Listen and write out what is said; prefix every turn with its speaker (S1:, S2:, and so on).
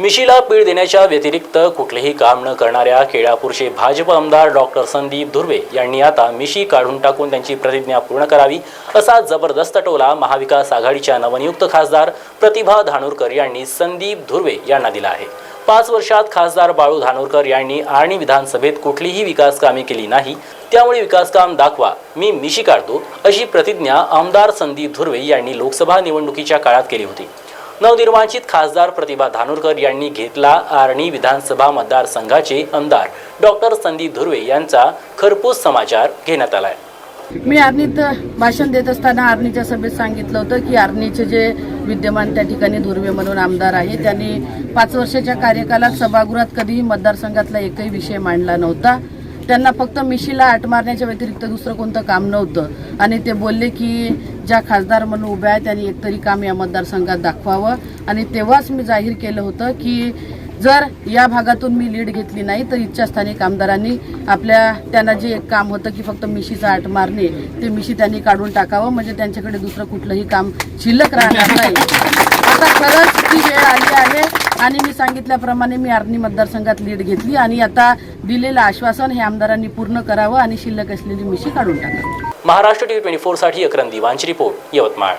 S1: मिशीला पीळ देण्याच्या व्यतिरिक्त कुठलेही काम न करणाऱ्या केळापूरचे भाजप आमदार डॉक्टर संदीप धुर्वे यांनी आता मिशी काढून टाकून त्यांची प्रतिज्ञा पूर्ण करावी असा जबरदस्त टोला महाविकास आघाडीच्या नवनियुक्त खासदार प्रतिभा धानोरकर यांनी संदीप धुर्वे यांना दिला आहे। 5 वर्षात खासदार बाळू धानोरकर यांनी आर्णी विधानसभेत कुठलीही विकास कामे केली नाही, त्यामुळे विकास काम दाखवा, मी मिशी काढतो अशी प्रतिज्ञा आमदार संदीप धुर्वे यांनी लोकसभा निवडणुकीच्या काळात केली होती। नवनिर्वाचित खासदार प्रतिभा धानोरकर यांनी घेतला आर्णी विधानसभा मतदारसंघाचे आमदार डॉक्टर संदीप धुर्वे यांचा खरपूस समाचार घेण्यात आलाय।
S2: मी आर्णीत भाषण देत असताना आर्णीच्या सभेत सांगितलं होतं की आर्णीचे जे विद्यमान त्या ठिकाणी धुर्वे म्हणून आमदार आहे त्यांनी 5 वर्षाच्या कार्यकालात सभागृहात कधीही मतदारसंघातला एकही विषय मांडला नव्हता। त्यांना फक्त मिशीला आट मारण्याच्या व्यतिरिक्त दुसरं कोणतं काम नव्हतं आणि ते बोलले की ज्या खासदार म्हणून उभ्या आहेत त्यांनी एकतरी काम या मतदारसंघात दाखवावं आणि तेव्हाच मी जाहीर केलं होतं की जर या भागातून मी लीड घेतली नाही तर इच्छास्थानिक आमदारांनी त्यांना जे एक काम होतं की फक्त मिशीचा आट मारणे ते मिशी त्यांनी काढून टाकावं, म्हणजे त्यांच्याकडे दुसरं कुठलंही काम शिल्लक राहणार नाही। आता खरंच ती वेळ आली आहे आणि मी सांगितल्याप्रमाणे मी आर्णी मतदारसंघात लीड घेतली आणि आता दिलेलं आश्वासन हे आमदारांनी पूर्ण करावं आणि शिल्लक असलेली मिशी काढून टाकावी।
S1: महाराष्ट्र TV 24 साठी अकरम दिवांची रिपोर्ट, यवतमाळ।